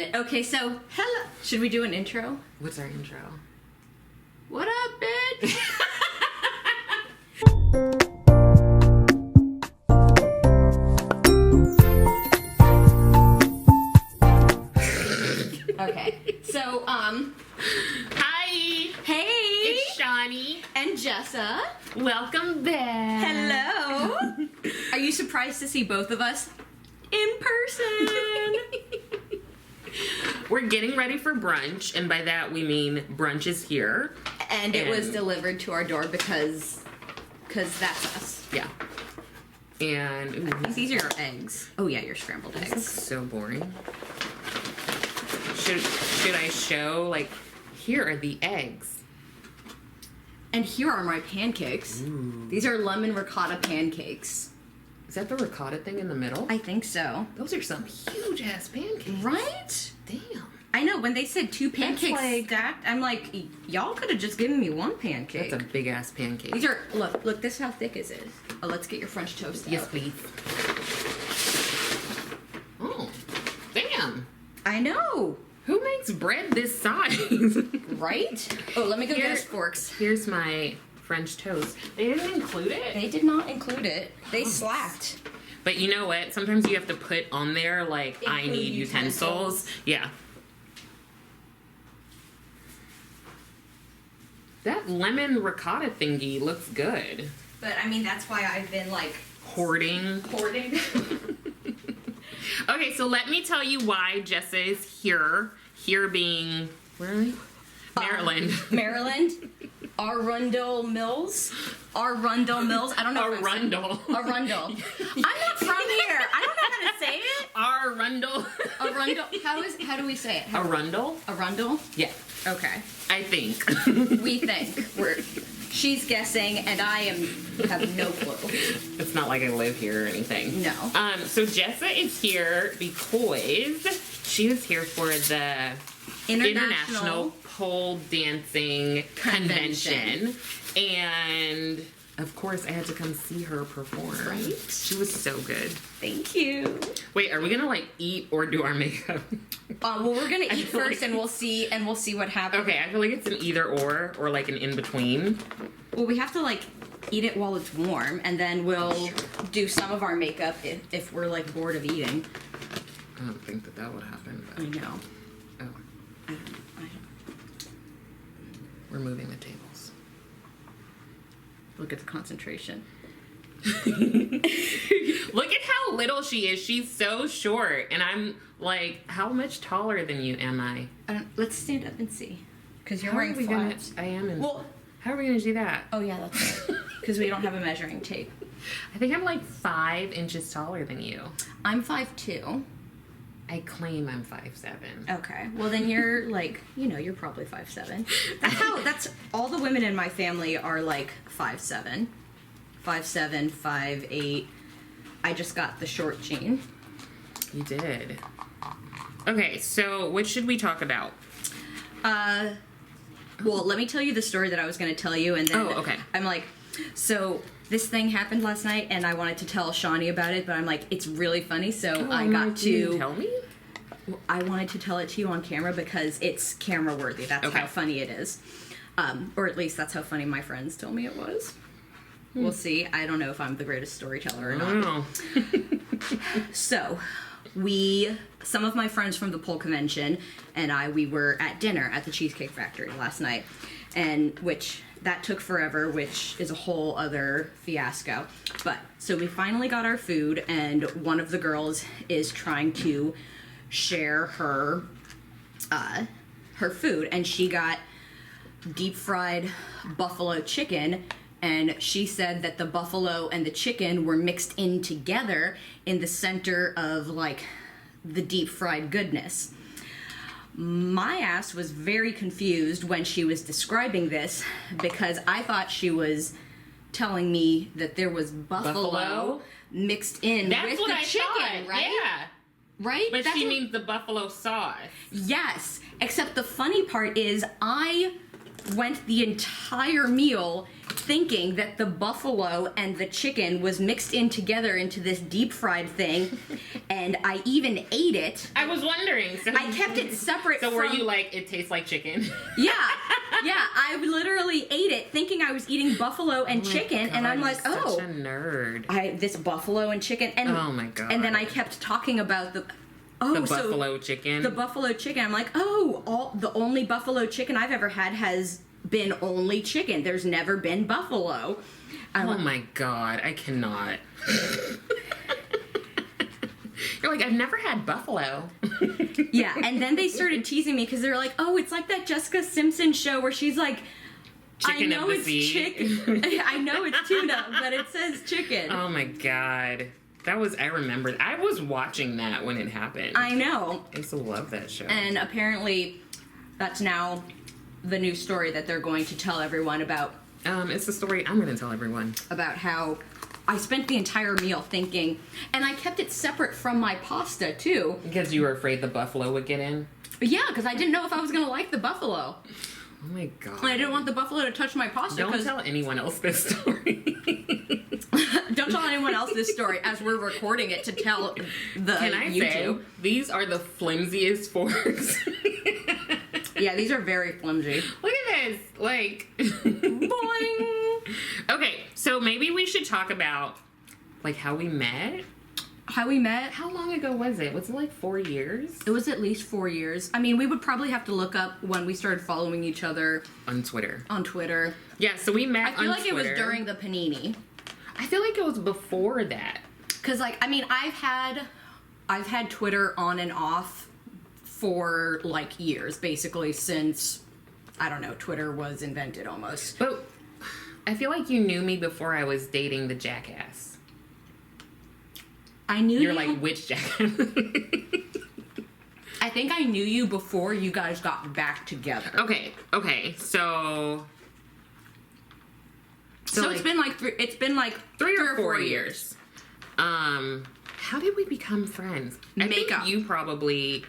Okay, so, hello. Should we do an intro? What's our intro? What up, bitch? Okay, so, Hi! hey! It's Shawnee. And Jessa. Welcome back. Hello. Are you surprised to see both of us in person? We're getting ready for brunch, and by that we mean brunch is here. And it was delivered to our door because that's us. Yeah. And ooh, I think these are your eggs. Oh yeah, your scrambled this eggs. looks so boring. Should I show, like, here are the eggs. And here are my pancakes. Ooh. These are lemon ricotta pancakes. Is that the ricotta thing in the middle? I think so. Those are some huge ass pancakes. Right? Damn. I know, when they said two pancakes like- stacked, I'm like, y'all could have just given me one pancake. That's a big ass pancake. These are, look, this is how thick it is. Oh, let's get your French toast out. Yes, please. Oh, damn. I know. Who makes bread this size? Right? Oh, let me go get us forks. Here's my French toast. They didn't include it. They did not include it. They slacked. But you know what? Sometimes you have to put on there, like, I Include need utensils. Yeah. That lemon ricotta thingy looks good. But, I mean, that's why I've been, like, Hoarding. hoarding. Okay, so let me tell you why Jessa is here. Here being, where are we? Maryland. Maryland. Arundel Mills. Arundel Mills. I don't know. Arundel. Arundel. I'm not from here. I don't know how to say it. Arundel. Arundel. How do we say it? Arundel? Arundel? Yeah, Okay. I think. We think. She's guessing, and I have no clue. It's not like I live here or anything. No. So Jessa is here because she was here for the International Pole Dancing Convention. And of course I had to come see her perform. Right? She was so good. Thank you. Wait, are we gonna like eat or do our makeup? Well, we're gonna eat feel first, like- and we'll see what happens. Okay, I feel like it's an either or like an in between. Well, we have to like eat it while it's warm, and then we'll do some of our makeup if we're like bored of eating. I don't think that would happen. I But, know. oh, I don't. we're moving the tables. Look at the concentration. Look at how little she is. She's so short, and I'm like, how much taller than you am I? Let's stand up and see, because you're How are wearing we gonna? flats. I am in. Well, How are we gonna do that? oh yeah, that's right. Because we don't have a measuring tape. I think I'm like 5 inches taller than you. I'm 5'2". I claim I'm 5'7". Okay. Well, then you're like, you're probably 5'7". That's all the women in my family are like 5'7". 5'7", 5'8". I just got the short gene. You did. Okay, so what should we talk about? Well, let me tell you the story that I was going to tell you, and then okay. I'm like, so this thing happened last night, and I wanted to tell Shawnee about it, but I'm like, it's really funny, so I got Can you tell me? I wanted to tell it to you on camera because it's camera worthy. That's Okay. how funny it is. Or at least that's how funny my friends told me it was. We'll see. I don't know if I'm the greatest storyteller or I not. don't know. So, some of my friends from the pole convention and we were at dinner at the Cheesecake Factory last night, and that took forever, which is a whole other fiasco. But, so we finally got our food, and one of the girls is trying to share her food, and she got deep fried buffalo chicken, and she said that the buffalo and the chicken were mixed in together in the center of like the deep fried goodness. My ass was very confused when she was describing this because I thought she was telling me that there was buffalo mixed in That's with what the I chicken, thought. right? Yeah. Right? But That's she what- means the buffalo sauce. Yes, except the funny part is I went the entire meal thinking that the buffalo and the chicken was mixed in together into this deep fried thing, and I even ate it. I was wondering. So I kept it separate. So were you like, it tastes like chicken? Yeah. I literally ate it thinking I was eating buffalo and chicken, God, and I'm like, such a nerd. This buffalo and chicken, and oh my God. And then I kept talking about the buffalo chicken. The buffalo chicken. I'm like, the only buffalo chicken I've ever had has been only chicken. There's never been buffalo. Oh my God, I cannot. You're like, I've never had buffalo. Yeah, and then they started teasing me because they were like, oh, it's like that Jessica Simpson show where she's like, chicken I know it's chicken. I know it's tuna, but it says chicken. Oh my God. I remember. I was watching that when it happened. I know. I used to love that show. And apparently that's now the new story that they're going to tell everyone about. It's the story I'm going to tell everyone. About how I spent the entire meal thinking, and I kept it separate from my pasta too. Because you were afraid the buffalo would get in? Yeah, because I didn't know if I was going to like the buffalo. Oh my God. And I didn't want the buffalo to touch my pasta. Don't tell anyone else this story. Don't tell anyone else this story as we're recording it to tell the Can I YouTube. say, these are the flimsiest forks. Yeah, these are very flimsy. Look at this. Like, boing. Okay, so maybe we should talk about, like, how we met. How we met? How long ago was it? Was it like 4 years? It was at least 4 years. I mean, we would probably have to look up when we started following each other. On Twitter. On Twitter. Yeah, so we met on Twitter. I feel like it was during the panini. I feel like it was before that. Because, like, I mean, I've had Twitter on and off for, like, years, basically, since, I don't know, Twitter was invented almost. But I feel like you knew me before I was dating the jackass. I knew You're like, which jackass? I think I knew you before you guys got back together. Okay, so like, it's been like three or four years. How did we become friends? I think you probably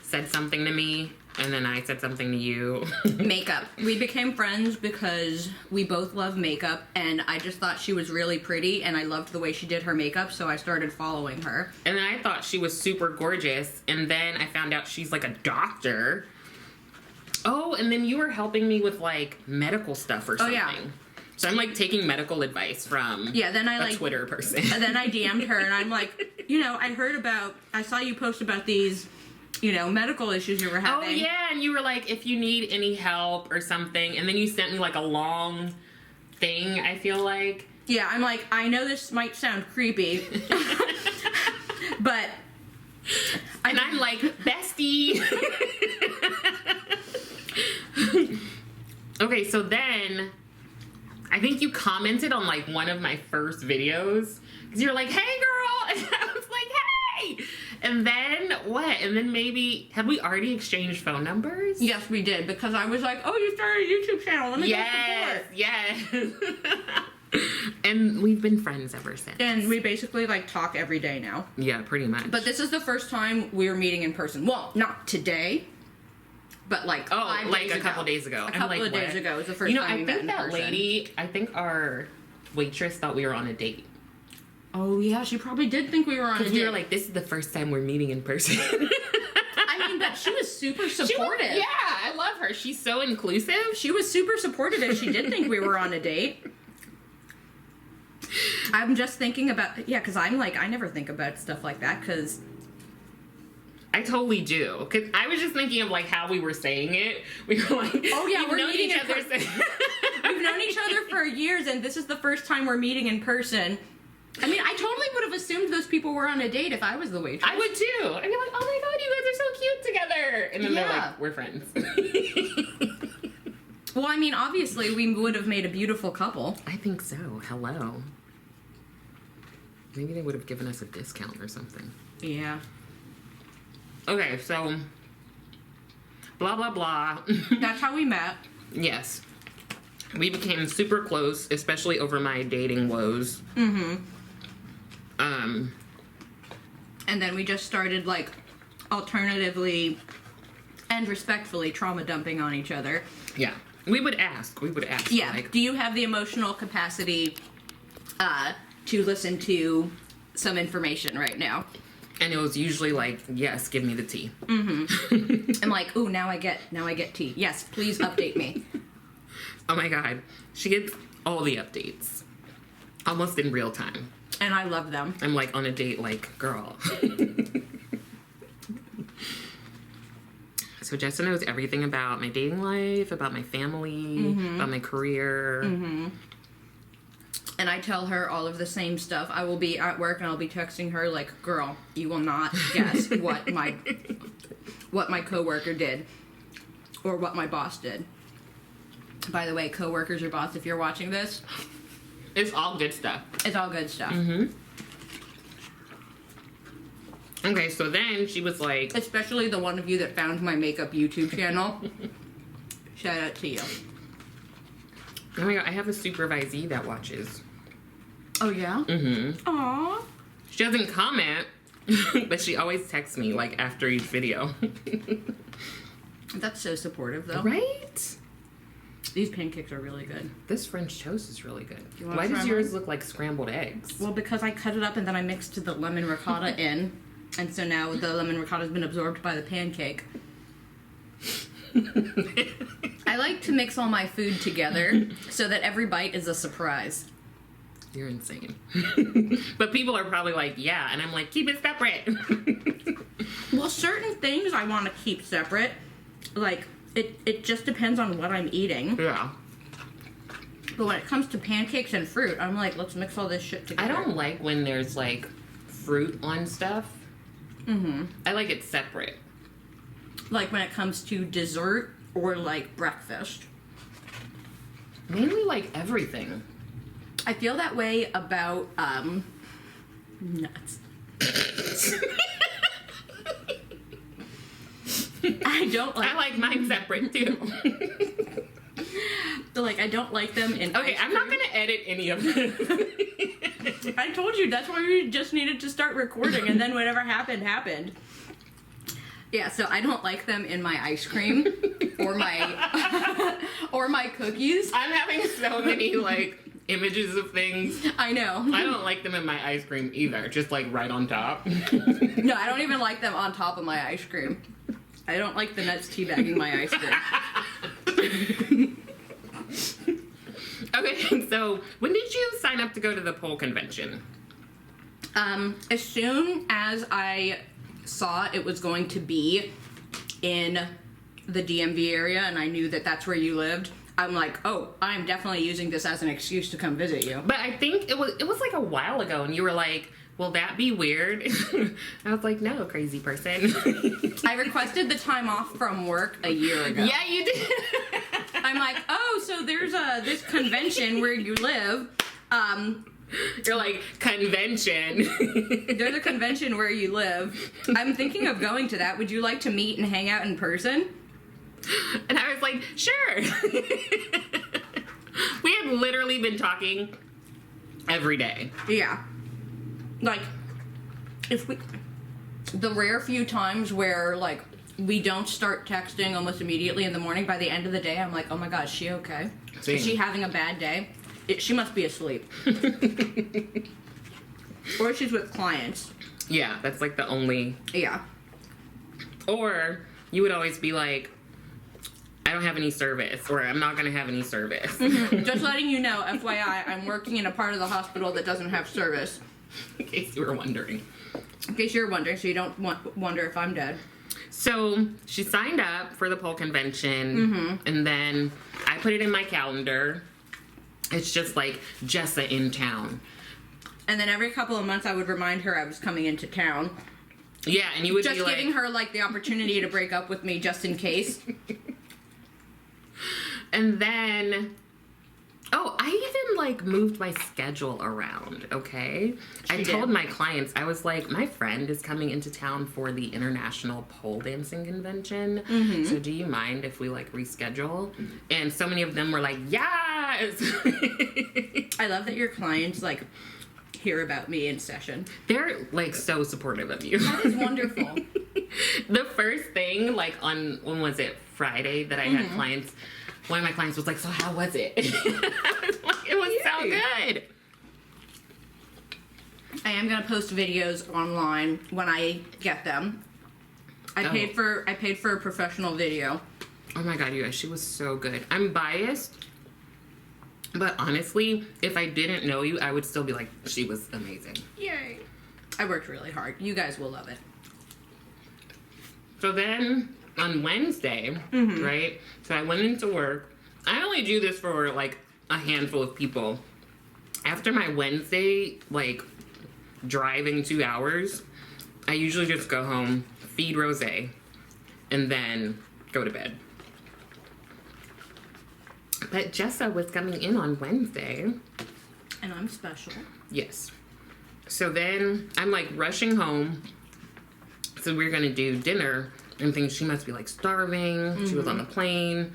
said something to me, and then I said something to you. Makeup. We became friends because we both love makeup, and I just thought she was really pretty, and I loved the way she did her makeup, so I started following her. And then I thought she was super gorgeous, and then I found out she's like a doctor. Oh, and then you were helping me with like medical stuff or something. Oh, yeah. So I'm like taking medical advice from a Twitter person. And then I DM'd her, and I'm like, I saw you post about these, medical issues you were having. Oh, yeah, and you were like, if you need any help or something, and then you sent me like a long thing, I feel like. Yeah, I'm like, I know this might sound creepy, but... And I'm like, bestie! Okay, so then... I think you commented on, like, one of my first videos. Because you're like, hey, girl! And I was like, hey! And then, what? And then maybe... Had we already exchanged phone numbers? Yes, we did. Because I was like, oh, you started a YouTube channel. Let me go support. Yes. And we've been friends ever since. And we basically, like, talk every day now. Yeah, pretty much. But this is the first time we were meeting in person. Well, not today. But like a couple days ago. A couple of days ago was the first time we met in person. I think that lady, our waitress thought we were on a date. Oh yeah, she probably did think we were on a date. Because we were like, this is the first time we're meeting in person. I mean, but she was super supportive. I love her. She's so inclusive. She was super supportive if she did think we were on a date. I'm just thinking about, because I'm like, I never think about stuff like that, because... I totally do. Because I was just thinking of, like, how we were saying it. We were like, oh, yeah, we're meeting each other. We've known each other for years, and this is the first time we're meeting in person. I mean, I totally would have assumed those people were on a date if I was the waitress. I would, too. I'd be like, oh, my God, you guys are so cute together. And then they're like, we're friends. Well, I mean, obviously, we would have made a beautiful couple. I think so. Hello. Maybe they would have given us a discount or something. Yeah. Okay, so, blah, blah, blah. That's how we met. Yes. We became super close, especially over my dating woes. Mm-hmm. And then we just started, like, alternatively and respectfully trauma dumping on each other. Yeah. We would ask. Yeah. Like, do you have the emotional capacity to listen to some information right now? and it was usually like, yes, give me the tea. Mm-hmm. I'm like, ooh, now I get tea. Yes, please update me. Oh my God. She gets all the updates. Almost in real time. And I love them. I'm like on a date, like, girl. So Jessa knows everything about my dating life, about my family, about my career. Mm-hmm. And I tell her all of the same stuff. I will be at work and I'll be texting her like, girl, you will not guess what my coworker did or what my boss did. By the way, coworkers or boss, if you're watching this, it's all good stuff. It's all good stuff. Mm-hmm. Okay, so then she was like... Especially the one of you that found my makeup YouTube channel. Shout out to you. Oh my God, I have a supervisee that watches. Oh, yeah? Mm-hmm. Aww. She doesn't comment, but she always texts me, like, after each video. That's so supportive, though. Right? These pancakes are really good. This French toast is really good. Why does yours look like scrambled eggs? Well, because I cut it up and then I mixed the lemon ricotta in. And so now the lemon ricotta has been absorbed by the pancake. I like to mix all my food together so that every bite is a surprise. You're insane. But people are probably like, yeah. And I'm like, keep it separate. Well, certain things I want to keep separate. Like, it just depends on what I'm eating. Yeah. But when it comes to pancakes and fruit, I'm like, let's mix all this shit together. I don't like when there's, like, fruit on stuff. Mm-hmm. I like it separate. Like when it comes to dessert or, like, breakfast. Mainly, like, everything. I feel that way about, nuts. I don't like... I like mine separate, too. So, like, I don't like them in Okay, I'm not going to edit any of this. I told you, that's why we just needed to start recording, and then whatever happened, happened. Yeah, so I don't like them in my ice cream, or my, or my cookies. I'm having so many, like, images of things. I know. I don't like them in my ice cream either, just, like, right on top. No, I don't even like them on top of my ice cream. I don't like the nuts teabagging my ice cream. Okay, so when did you sign up to go to the pole convention? As soon as I saw it was going to be in the DMV area and I knew that that's where you lived, I'm like, oh, I'm definitely using this as an excuse to come visit you. But I think it was like a while ago and you were like, will that be weird? I was like, no, crazy person. I requested the time off from work a year ago. Yeah, you did. I'm like, oh, so there's this convention where you live. You're like, convention. There's a convention where you live. I'm thinking of going to that. Would you like to meet and hang out in person? And I was like, sure. We had literally been talking every day. Yeah. Like, the rare few times where, like, we don't start texting almost immediately in the morning, by the end of the day, I'm like, oh my God, is she okay? Same. Is she having a bad day? She must be asleep. Or she's with clients. Yeah, that's like the only... Yeah. Or you would always be like, I don't have any service, or I'm not going to have any service. Mm-hmm. Just letting you know, FYI, I'm working in a part of the hospital that doesn't have service. In case you were wondering. In case you're wondering, so you don't wonder if I'm dead. So she signed up for the pole convention, and then I put it in my calendar. It's just like Jessa in town. And then every couple of months I would remind her I was coming into town. Yeah, and you would just be like... giving her, like, the opportunity to break up with me just in case. And then... Oh, I even, like, moved my schedule around, okay? I told my clients, I was like, my friend is coming into town for the International Pole Dancing Convention. So do you mind if we, like, reschedule? And so many of them were like, yes! I love that your clients, like, hear about me in session. They're, like, so supportive of you. That is wonderful. The first thing, like, on, when was it? Friday that I had clients... one of my clients was like, so how was it? I was like, it was so good. I am gonna post videos online when I get them. I paid for a professional video. Oh my god, you guys, she was so good. I'm biased, but honestly, if I didn't know you, I would still be like, she was amazing. Yay. I worked really hard. You guys will love it. So then on Wednesday, right? So I went into work. I only do this for like a handful of people. After my Wednesday, like driving 2 hours, I usually just go home, feed Rose, and then go to bed. But Jessa was coming in on Wednesday. And I'm special. Yes. So then I'm like rushing home. So we're gonna do dinner and think she must be like starving. She was on the plane.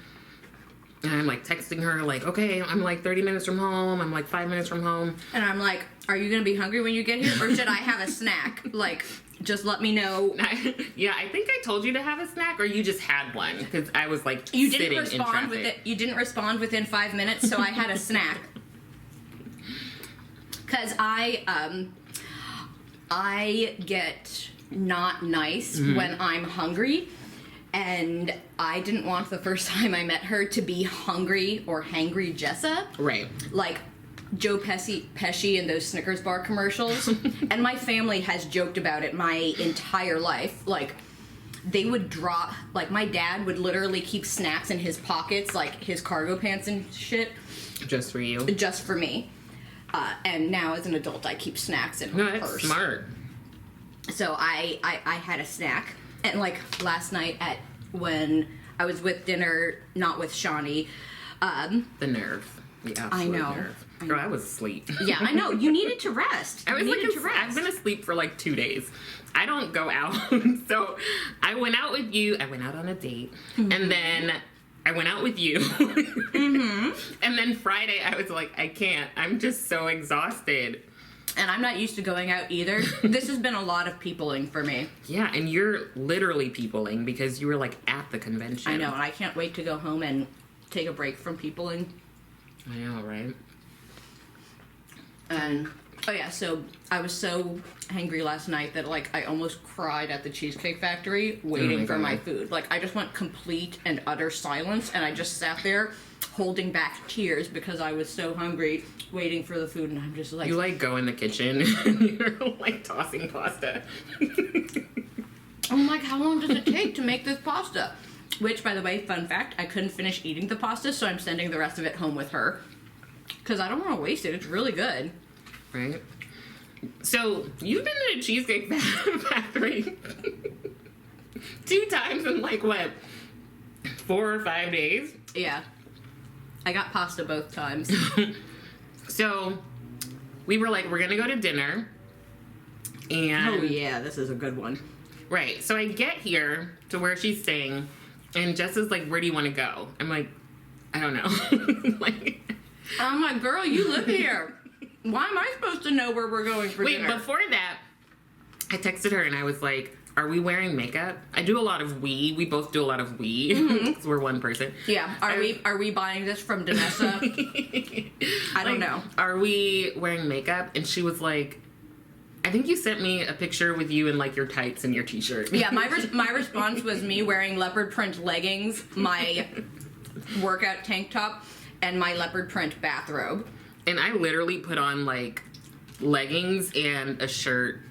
And I'm like texting her like, okay, I'm like 30 minutes from home. I'm like 5 minutes from home. And I'm like, are you gonna be hungry when you get here? Or should I have a snack? Like, just let me know. Yeah, I think I told you to have a snack, or you just had one, because I was like You sitting didn't in respond traffic. with it. You didn't respond within 5 minutes, so I had a snack. Cause I get not nice when I'm hungry, and I didn't want the first time I met her to be hungry or hangry Jessa. Right. Like Joe Pesci in those Snickers bar commercials. And my family has joked about it my entire life. Like, they would drop, like, my dad would literally keep snacks in his pockets, like his cargo pants and shit. Just for you. Just for me. And now as an adult, I keep snacks in my That's purse. smart. So I had a snack. And, like, last night when I was with dinner, not with Shawnee. The nerve. The absolute nerve. Girl, I was asleep. Yeah, I know. You needed to rest. I was I've been asleep for like 2 days. I don't go out. So I went out with you. I went out on a date. And then I went out with you. And then Friday I was like, I can't. I'm just so exhausted. And I'm not used to going out either. This has been a lot of peopling for me. Yeah, and you're literally peopling because you were like at the convention. I know, and I can't wait to go home and take a break from peopling. I know, right? And, oh yeah, so I was so hangry last night that, like, I almost cried at the Cheesecake Factory waiting for my food. Like, I just went complete and utter silence, and I just sat there holding back tears because I was so hungry waiting for the food, and I'm just like... You, like, go in the kitchen and you're, like, tossing pasta. I'm like, how long does it take to make this pasta? Which, by the way, fun fact, I couldn't finish eating the pasta, so I'm sending the rest of it home with her. Because I don't want to waste it. It's really good. Right? So, you've been to the Cheesecake Factory 2 times in, like, what, 4 or 5 days? Yeah. I got pasta both times. So, we were like, we're going to go to dinner. And... Oh, yeah, this is a good one. Right. So, I get here to where she's staying, and Jessa's like, where do you want to go? I'm like, I don't know. Like... I'm like, girl, you live here. Why am I supposed to know where we're going for dinner? Wait, before that, I texted her and I was like, are we wearing makeup? I do a lot of we. We both do a lot of we. Because we're one person. Yeah. Are we buying this from Danessa? I don't know. Are we wearing makeup? And she was like, I think you sent me a picture with you in like your tights and your t-shirt. Yeah, my response was me wearing leopard print leggings, my workout tank top, and my leopard print bathrobe. And I literally put on, like, leggings and a shirt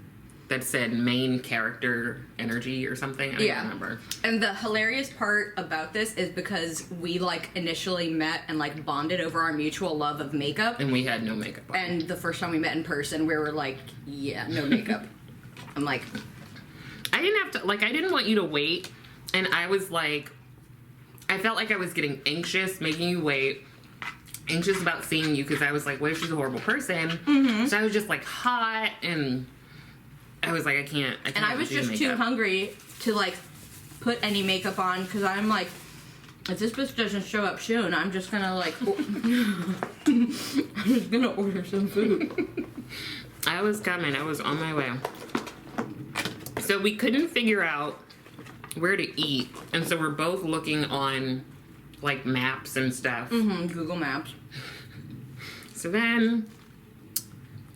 that said main character energy or something. I don't remember. And the hilarious part about this is because we, like, initially met and, like, bonded over our mutual love of makeup. And we had no makeup on. And the first time we met in person, we were like, yeah, no makeup. I'm like... I didn't have to... Like, I didn't want you to wait. And I was, like... I felt like I was getting anxious, making you wait. Anxious about seeing you because I was like, what if she's a horrible person? So I was just like hot, and I was like, I can't and I was just too hungry to like put any makeup on because I'm like, if this bitch doesn't show up soon, I'm just gonna like I'm just gonna order some food. I was coming. I was on my way. So we couldn't figure out where to eat, and so we're both looking on like maps and stuff. Google Maps. So then,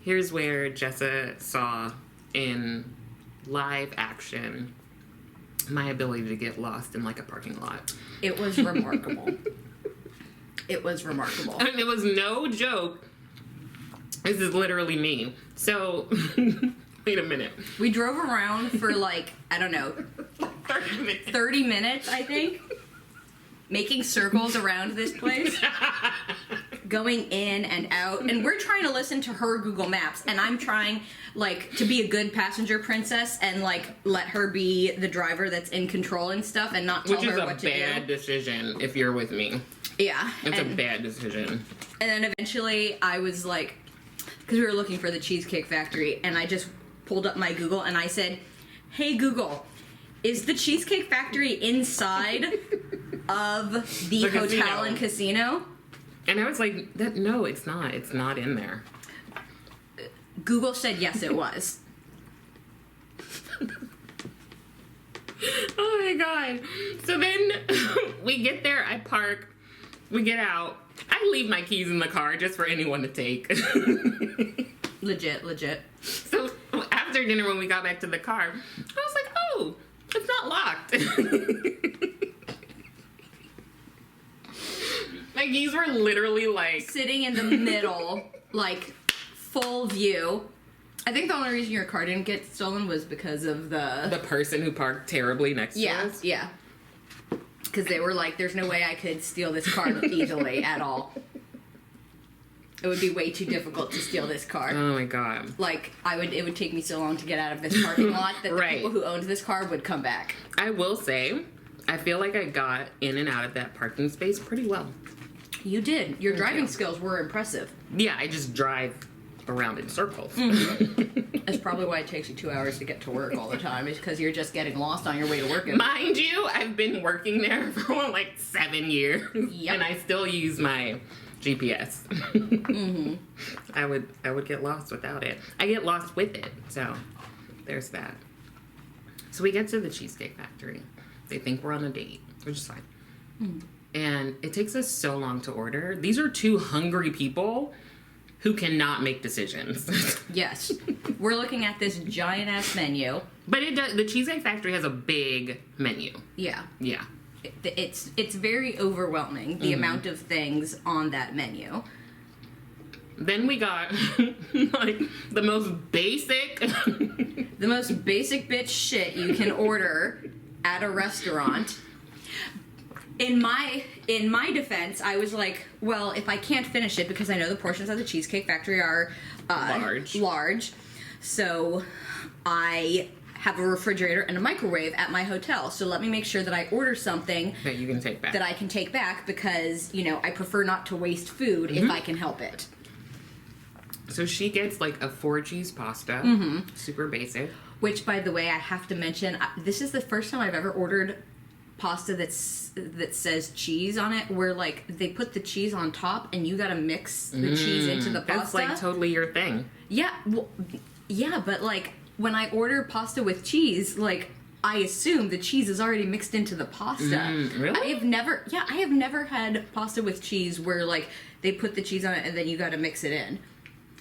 here's where Jessa saw in live action my ability to get lost in like a parking lot. It was remarkable. It was remarkable. And it was no joke. This is literally me. So, wait a minute. We drove around for like, I don't know, 30 minutes. 30 minutes, I think. Making circles around this place. Going in and out. And we're trying to listen to her Google Maps. And I'm trying, like, to be a good passenger princess and, like, let her be the driver that's in control and stuff and not tell her what to do. Which is a bad decision if you're with me. Yeah. It's a bad decision. And then eventually I was like, because we were looking for the Cheesecake Factory, and I just pulled up my Google and I said, hey Google, is the Cheesecake Factory inside of the hotel casino. and casino? And I was like, no, it's not. It's not in there. Google said yes, it was. Oh my god. So then we get there, I park, we get out. I leave my keys in the car just for anyone to take. Legit. So after dinner when we got back to the car, I was like, oh, it's not locked. My keys were literally like... sitting in the middle, like, full view. I think the only reason your car didn't get stolen was because of the person who parked terribly next to us. Yeah. Because they were like, there's no way I could steal this car easily at all. It would be way too difficult to steal this car. Oh my god. Like, it would take me so long to get out of this parking lot that the people who owned this car would come back. I will say, I feel like I got in and out of that parking space pretty well. You did. Your driving skills were impressive. Yeah, I just drive around in circles. That's probably why it takes you 2 hours to get to work all the time, is because you're just getting lost on your way to work. Mind you, I've been working there for like 7 years. Yep. And I still use my GPS. I would get lost without it. I get lost with it. So there's that. So we get to the Cheesecake Factory. They think we're on a date, which is fine. And it takes us so long to order. These are two hungry people who cannot make decisions. Yes. We're looking at this giant-ass menu. But the Cheesecake Factory has a big menu. Yeah. Yeah. It's very overwhelming, the amount of things on that menu. Then we got, like, the most basic... The most basic bitch shit you can order at a restaurant. In my defense, I was like, well, if I can't finish it, because I know the portions at the Cheesecake Factory are large, so I have a refrigerator and a microwave at my hotel. So let me make sure that I order something that you can take back. That I can take back, because, you know, I prefer not to waste food if I can help it. So she gets like a 4-cheese pasta, super basic. Which, by the way, I have to mention, this is the first time I've ever ordered pasta that says cheese on it, where like they put the cheese on top and you gotta mix the cheese into the pasta. That's like totally your thing. Yeah, well, yeah, but like when I order pasta with cheese, like I assume the cheese is already mixed into the pasta. Really? I have never had pasta with cheese where like they put the cheese on it and then you gotta mix it in.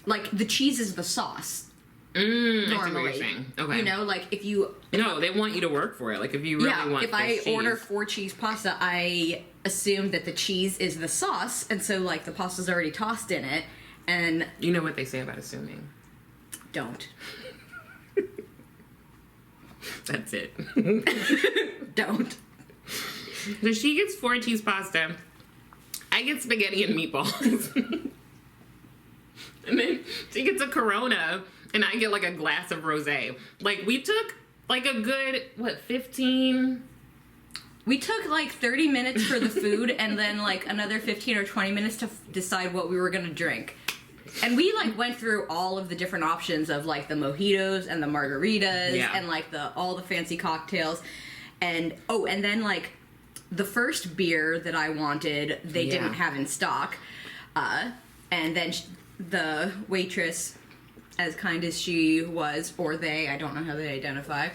Like the cheese is the sauce. Normally. I see what you're saying. Okay. You know, like if you... No, they want you to work for it. Like if you really want if I cheese. order 4-cheese pasta, I assume that the cheese is the sauce, and so like the pasta's already tossed in it, and... You know what they say about assuming. Don't. That's it. Don't. So she gets 4-cheese pasta. I get spaghetti and meatballs. And then she gets a Corona, and I get like a glass of rosé. Like we took like a good, 15? We took like 30 minutes for the food and then like another 15 or 20 minutes to decide what we were gonna drink. And we like went through all of the different options of like the mojitos and the margaritas and like all the fancy cocktails. And and then like the first beer that I wanted, they didn't have in stock. And then the waitress, as kind as she was, or they, I don't know how they identify,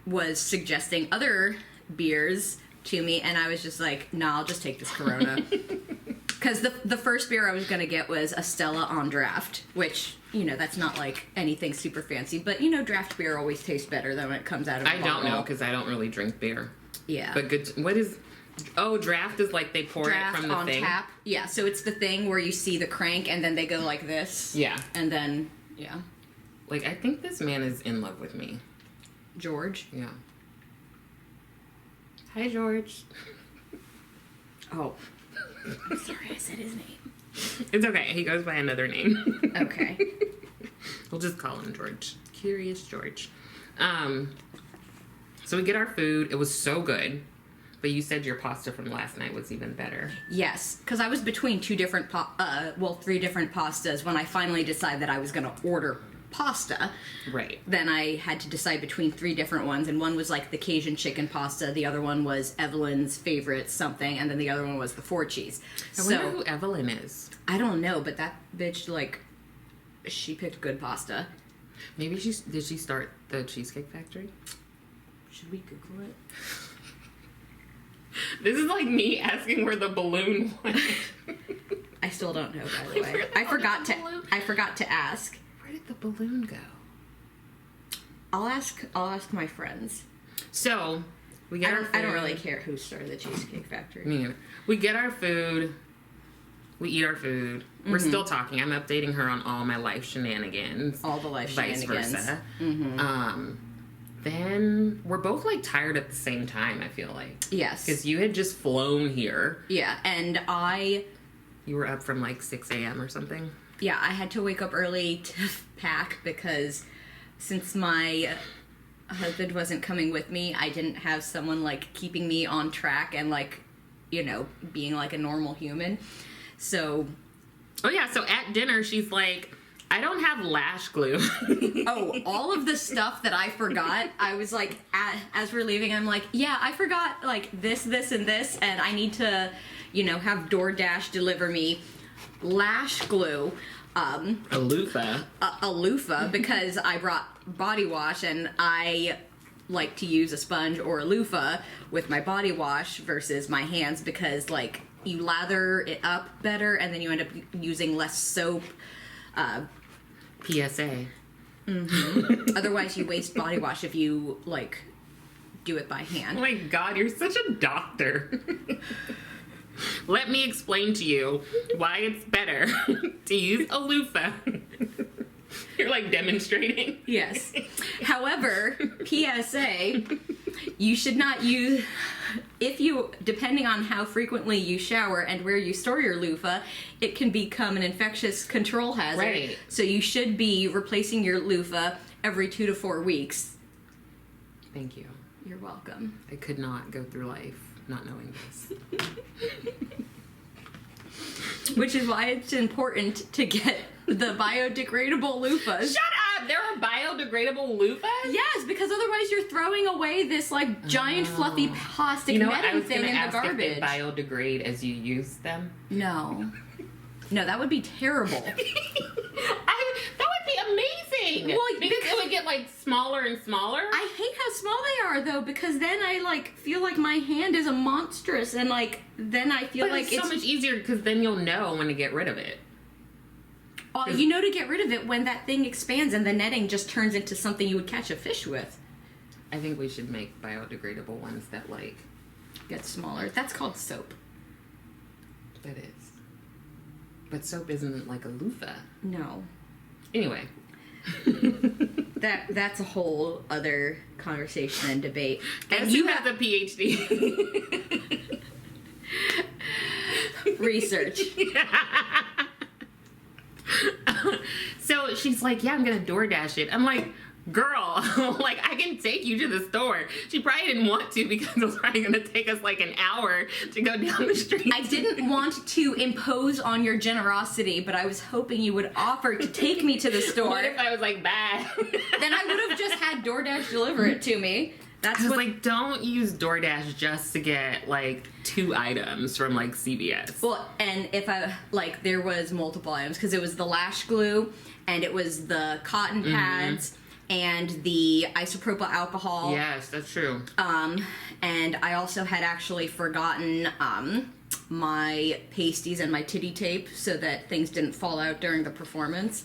was suggesting other beers to me, and I was just like, nah, I'll just take this Corona. Because the first beer I was going to get was a Stella on draft, which, you know, that's not like anything super fancy. But, you know, draft beer always tastes better than when it comes out of a bottle. I don't know, because I don't really drink beer. Yeah. But good. What is... Oh, draft is like they pour draft it from the on thing? Tap. Yeah, so it's the thing where you see the crank and then they go like this. Yeah. And then, yeah. Like, I think this man is in love with me. George? Yeah. Hi, George. Oh. I'm sorry, I said his name. It's okay. He goes by another name. Okay. We'll just call him George. Curious George. So we get our food. It was so good. But you said your pasta from last night was even better. Yes, because I was between three different pastas when I finally decided that I was going to order pasta. Right. Then I had to decide between 3 different ones, and one was like the Cajun chicken pasta, the other one was Evelyn's favorite something, and then the other one was the 4 cheese. I wonder who Evelyn is. I don't know, but that bitch, like, she picked good pasta. Maybe did she start the Cheesecake Factory? Should we Google it? This is like me asking where the balloon went. I still don't know, by the way. I forgot to ask. Where did the balloon go? I'll ask my friends. So we get our food. I don't really care who started the Cheesecake Factory. Me neither. We get our food. We eat our food. Mm-hmm. We're still talking. I'm updating her on all my life shenanigans. All the life shenanigans. Vice versa. Mm-hmm. Then we're both like tired at the same time, I feel like. Yes. Because you had just flown here. Yeah, and You were up from like 6 a.m. or something? Yeah, I had to wake up early to pack because since my husband wasn't coming with me, I didn't have someone like keeping me on track and like, you know, being like a normal human. So... Oh yeah, so at dinner she's like... I don't have lash glue. Oh, all of the stuff that I forgot, I was like, as we're leaving, I'm like, yeah, I forgot, like, this, and this, and I need to, you know, have DoorDash deliver me lash glue. A loofah. A loofah, because I brought body wash, and I like to use a sponge or a loofah with my body wash versus my hands, because, like, you lather it up better, and then you end up using less soap. PSA. Mm-hmm. Otherwise, you waste body wash if you, like, do it by hand. Oh my god, you're such a doctor. Let me explain to you why it's better to use a loofah. You're, like, demonstrating. Yes. However, PSA, you should not use... depending on how frequently you shower and where you store your loofah, it can become an infectious control hazard. Right. So you should be replacing your loofah every 2 to 4 weeks. Thank you. You're welcome. I could not go through life not knowing this. Which is why it's important to get the biodegradable loofahs. Shut up! There are biodegradable loofahs? Yes, because otherwise you're throwing away this, like, giant fluffy plastic netting thing in the garbage. If they biodegrade as you use them. No. No, that would be terrible. That would be amazing! Well, because it would get, like, smaller and smaller. I hate how small they are, though, because then I, like, feel like my hand is a monstrous, and, like, then I feel like it's so much easier, because then you'll know when to get rid of it. You know to get rid of it when that thing expands and the netting just turns into something you would catch a fish with. I think we should make biodegradable ones that, like... Get smaller. That's called soap. That is. But soap isn't like a loofah. No. Anyway. That's a whole other conversation and debate. And you have a PhD. Research. So she's like, yeah, I'm gonna DoorDash it. I'm like, girl, like, I can take you to the store. She probably didn't want to because it was probably gonna take us like an hour to go down the street. I didn't want to impose on your generosity, but I was hoping you would offer to take me to the store. What if I was like, bad? Then I would have just had DoorDash deliver it to me. That's what... like, don't use DoorDash just to get, like, 2 items from, like, CVS. Well, and if there was multiple items, because it was the lash glue, and it was the cotton pads, and the isopropyl alcohol. Yes, that's true. And I also had actually forgotten my pasties and my titty tape so that things didn't fall out during the performance,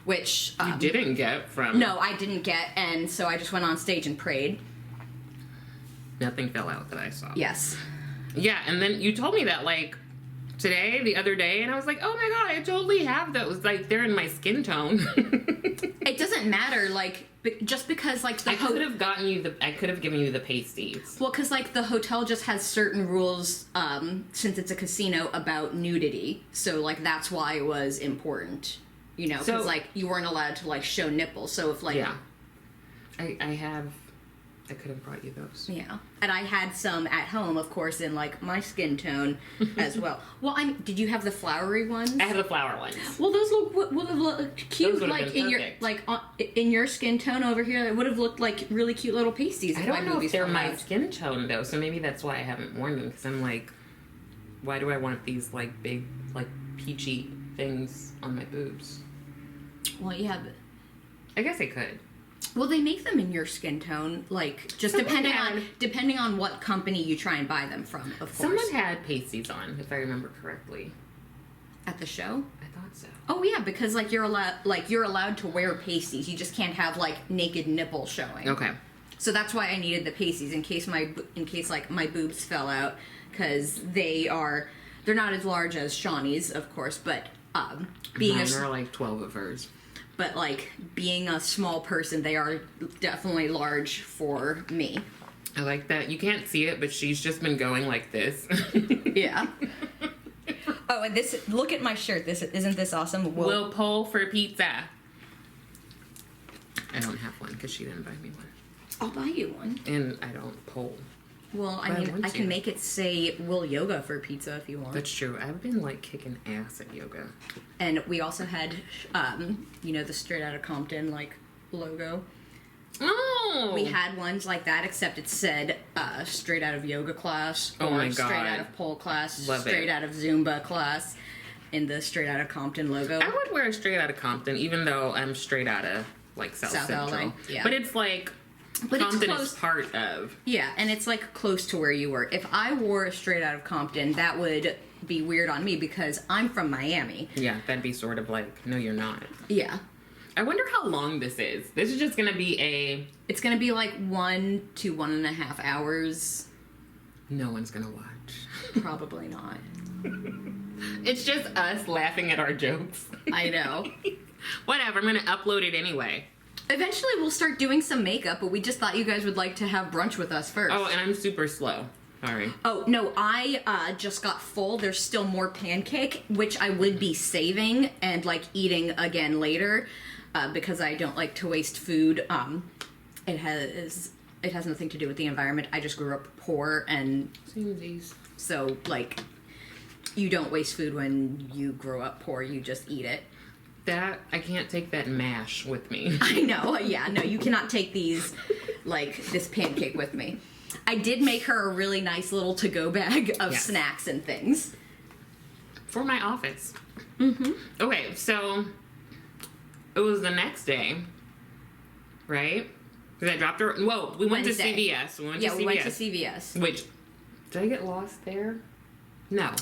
which... you didn't get from... No, I didn't get, and so I just went on stage and prayed. Nothing fell out that I saw. Yes. Yeah, and then you told me that, like, the other day, and I was like, oh my god, I totally have those. Like, they're in my skin tone. It doesn't matter, like, just because, like, I could have given you the pasties. Well, because, like, the hotel just has certain rules, since it's a casino, about nudity. So, like, that's why it was important. You know, because, like, you weren't allowed to, like, show nipples. So if, like... Yeah. I could have brought you those. Yeah. And I had some at home, of course, in, like, my skin tone as well. Well, did you have the flowery ones? I have the flower ones. Well, those would have looked cute, like, in your skin tone over here. It would have looked like really cute little pasties. I don't know if they're my skin tone, though, so maybe that's why I haven't worn them, because I'm like, why do I want these, like, big, like, peachy things on my boobs? Well, yeah, but... I guess I could. Well, they make them in your skin tone, like, just depending on what company you try and buy them from, of course. Someone had pasties on, if I remember correctly. At the show? I thought so. Oh yeah, because you're allowed to wear pasties. You just can't have like naked nipples showing. Okay. So that's why I needed the pasties in case my boobs fell out, because they're not as large as Shawnee's, of course, but Mine are like 12 of hers. But, like, being a small person, they are definitely large for me. I like that. You can't see it, but she's just been going like this. Yeah. Oh, and look at my shirt. Isn't this awesome? We'll pull for pizza. I don't have one because she didn't buy me one. I'll buy you one. And I don't pull. Well, I mean, I can make it say "Will Yoga" for pizza if you want. That's true. I've been, like, kicking ass at yoga. And we also had, the Straight Outta Compton, like, logo. Oh! We had ones like that, except it said straight out of yoga class. Or oh my God. Straight out of pole class. Love straight it. out of Zumba class. In the Straight Outta Compton logo. I would wear a Straight Outta Compton, even though I'm straight out of, like, South Central. LA, yeah. But it's, like... But Compton it's close. is part of. Yeah, and it's like close to where you were. If I wore a Straight Out of Compton, that would be weird on me because I'm from Miami. Yeah, that'd be sort of like, no, you're not. Yeah. I wonder how long this is. This is just gonna be It's gonna be like 1 to 1.5 hours. No one's gonna watch. Probably not. It's just us laughing at our jokes. I know. Whatever, I'm gonna upload it anyway. Eventually we'll start doing some makeup, but we just thought you guys would like to have brunch with us first. Oh, and I'm super slow. Sorry. Oh, no, I just got full. There's still more pancake, which I would be saving and, like, eating again later, because I don't like to waste food. It has nothing to do with the environment. I just grew up poor, and so, like, you don't waste food when you grow up poor. You just eat it. I can't take that mash with me. I know, yeah, no, you cannot take this pancake with me. I did make her a really nice little to-go bag of snacks and things. For my office. Mm-hmm. Okay, so it was the next day, right? Because I dropped her. Whoa, we went Wednesday. to CVS. We went to CVS. Which, did I get lost there?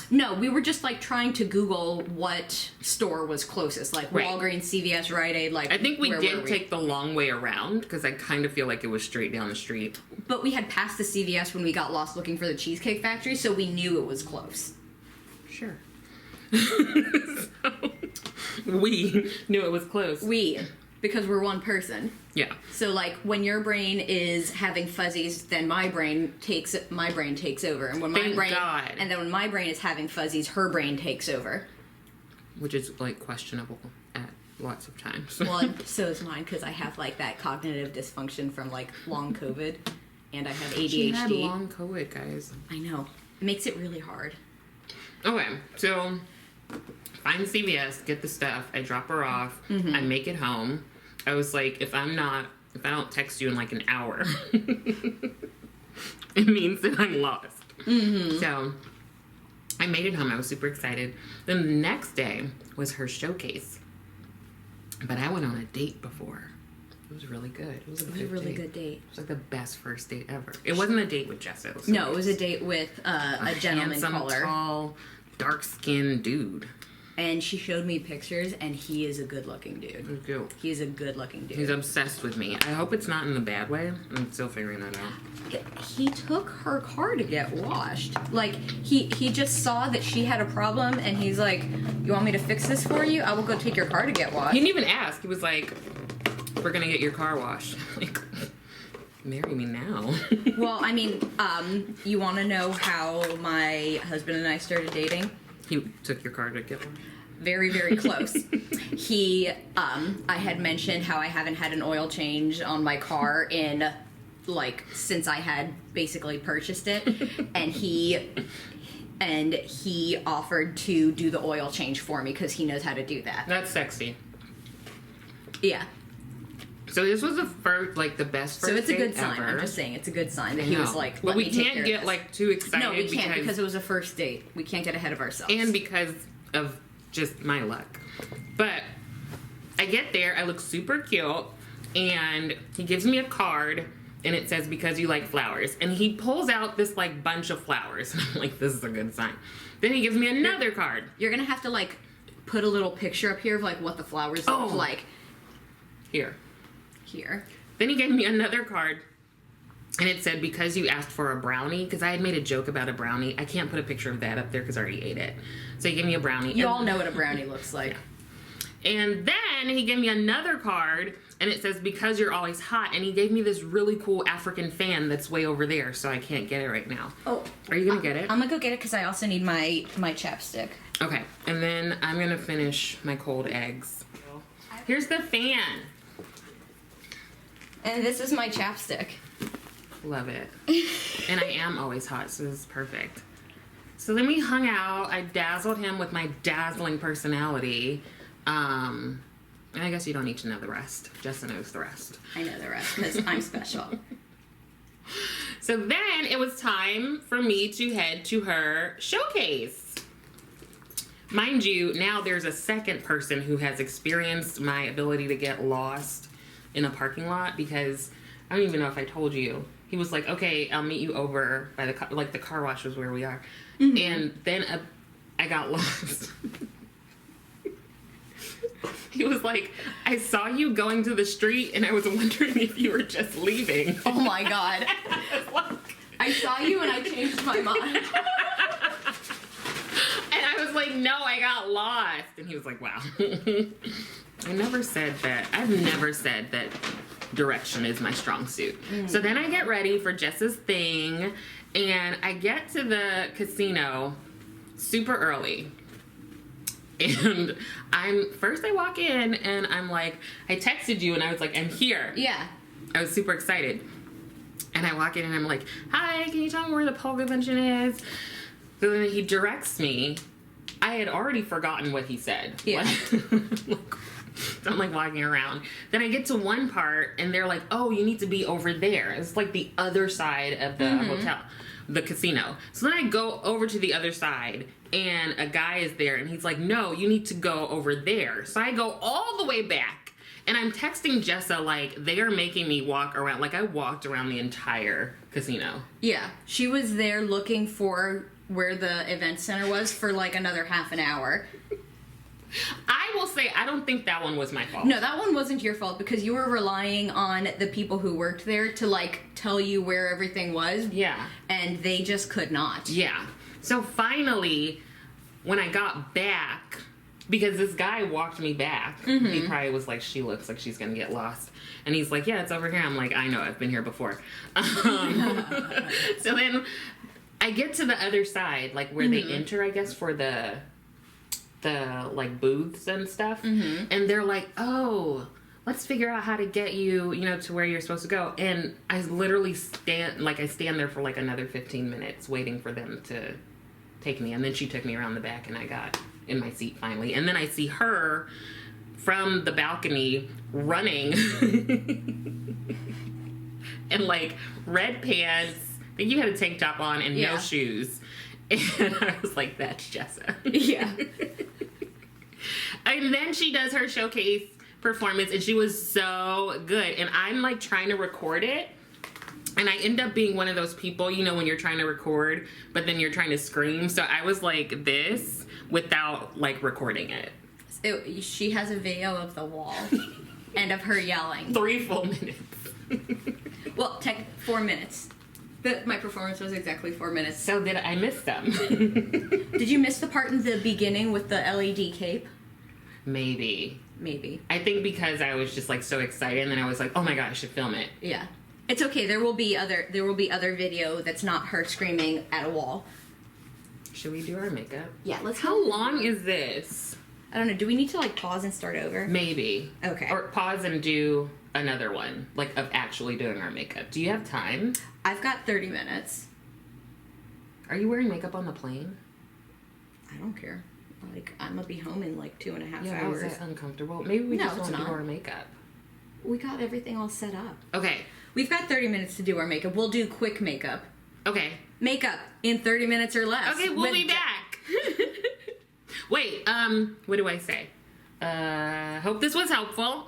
No, we were just, like, trying to Google what store was closest, like Walgreens, CVS, Rite Aid, like, I think we did take the long way around, because I kind of feel like it was straight down the street. But we had passed the CVS when we got lost looking for the Cheesecake Factory, so we knew it was close. Sure. So, we knew it was close. Because we're one person. Yeah. So, like, when your brain is having fuzzies, then my brain takes over, and when Thank God. And then when my brain is having fuzzies, her brain takes over. Which is, like, questionable at lots of times. Well, so is mine, because I have, like, that cognitive dysfunction from, like, long COVID, and I have ADHD. She had long COVID, guys. I know. It makes it really hard. Okay, so find CVS, get the stuff. I drop her off. Mm-hmm. I make it home. I was like, if I don't text you in like an hour, it means that I'm lost. Mm-hmm. So I made it home. I was super excited. Then the next day was her showcase. But I went on a date before. It was really good. It was a really good date. It was like the best first date ever. It wasn't a date with Jessa. No, it was a date with a gentleman caller. Tall, dark-skinned dude. And she showed me pictures, and he is a good-looking dude. Cute. He's a good-looking dude. He's obsessed with me. I hope it's not in a bad way. I'm still figuring that out. He took her car to get washed. Like, he just saw that she had a problem, and he's like, you want me to fix this for you? I will go take your car to get washed. He didn't even ask. He was like, we're gonna get your car washed. Like, marry me now. Well, I mean, you want to know how my husband and I started dating? He took your car to get washed? Very, very close. I had mentioned how I haven't had an oil change on my car since I had basically purchased it, and he offered to do the oil change for me because he knows how to do that. That's sexy. Yeah. So this was the best first date ever. So it's a good sign. I'm just saying, it's a good sign that he was like, but we can't get too excited. No, we can't because it was a first date. We can't get ahead of ourselves. And because of just my luck. But I get there, I look super cute, and he gives me a card, and it says, because you like flowers. And he pulls out this bunch of flowers. And I'm like, this is a good sign. Then he gives me another card. You're gonna have to put a little picture up here of what the flowers look like. Here. Here. Then he gave me another card, and it said, because you asked for a brownie, because I had made a joke about a brownie. I can't put a picture of that up there because I already ate it. So he gave me a brownie. You all know what a brownie looks like. And then he gave me another card, and it says, because you're always hot. And he gave me this really cool African fan that's way over there, so I can't get it right now. Oh. Are you going to get it? I'm going to go get it because I also need my chapstick. Okay. And then I'm going to finish my cold eggs. Here's the fan. And this is my chapstick. Love it. And I am always hot, so this is perfect. So then we hung out. I dazzled him with my dazzling personality. And I guess you don't need to know the rest. Jessa knows the rest. I know the rest because I'm special. So then it was time for me to head to her showcase. Mind you, now there's a second person who has experienced my ability to get lost in a parking lot, because I don't even know if I told you. He was like, okay, I'll meet you over by the car, the car wash was where we are. Mm-hmm. And then I got lost. He was like, I saw you going to the street, and I was wondering if you were just leaving. Oh my God. I saw you and I changed my mind. And I was like, no, I got lost. And he was like, wow. I've never said that direction is my strong suit. So then I get ready for Jessa's thing, and I get to the casino super early. And I walk in, and I'm like, I texted you, and I was like, I'm here. Yeah. I was super excited. And I walk in, and I'm like, hi, can you tell me where the pole convention is? So then he directs me. I had already forgotten what he said. Yeah. I'm walking around. Then I get to one part, and they're like, oh, you need to be over there. It's the other side of the hotel, the casino. So then I go over to the other side, and a guy is there, and he's like, no, you need to go over there. So I go all the way back, and I'm texting Jessa, they are making me walk around. I walked around the entire casino. Yeah. She was there looking for where the event center was for another half an hour. I will say, I don't think that one was my fault. No, that one wasn't your fault because you were relying on the people who worked there to tell you where everything was. Yeah. And they just could not. Yeah. So finally, when I got back, because this guy walked me back, he probably was like, she looks like she's going to get lost. And he's like, yeah, it's over here. I'm like, I know, I've been here before. So then I get to the other side, where they enter, I guess, for the booths and stuff, and they're like, oh, let's figure out how to get you, to where you're supposed to go. And I literally stand there for another 15 minutes waiting for them to take me. And then she took me around the back, and I got in my seat finally. And then I see her from the balcony running in red pants. I think you had a tank top on and no shoes. And I was like, that's Jessa. Yeah. And then she does her showcase performance, and she was so good. And I'm like trying to record it, and I end up being one of those people, you know, when you're trying to record, but then you're trying to scream. So I was like this without like recording it. She has a video of the wall and of her yelling. 3 full minutes. Well, 4 minutes. My performance was exactly 4 minutes. So did I miss them? Did you miss the part in the beginning with the LED cape? Maybe. I think because I was just like so excited, and then I was like, oh my god, I should film it. Yeah. It's okay. There will be other video that's not her screaming at a wall. Should we do our makeup? Yeah, let's How long is this? I don't know. Do we need to like pause and start over? Maybe. Okay. Or pause and do another one, like of actually doing our makeup. Do you have time? I've got 30 minutes. Are you wearing makeup on the plane? I don't care. Like, I'm gonna be home in like 2.5 Yeah, hours. is that uncomfortable? Maybe we just want to do our makeup. We got everything all set up. Okay. We've got 30 minutes to do our makeup. We'll do quick makeup. Okay. Makeup in 30 minutes or less. Okay, we'll be back. Wait, what do I say? Hope this was helpful.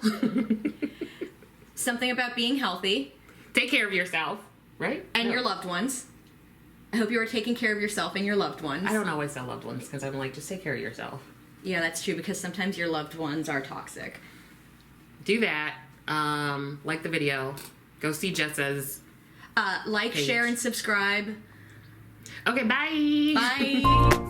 Something about being healthy. Take care of yourself, right? And your loved ones. I hope you are taking care of yourself and your loved ones. I don't always say loved ones because I'm like, just take care of yourself. Yeah, that's true because sometimes your loved ones are toxic. Do that. Like the video. Go see Jessa's like, page. share, and subscribe. Okay, bye. Bye.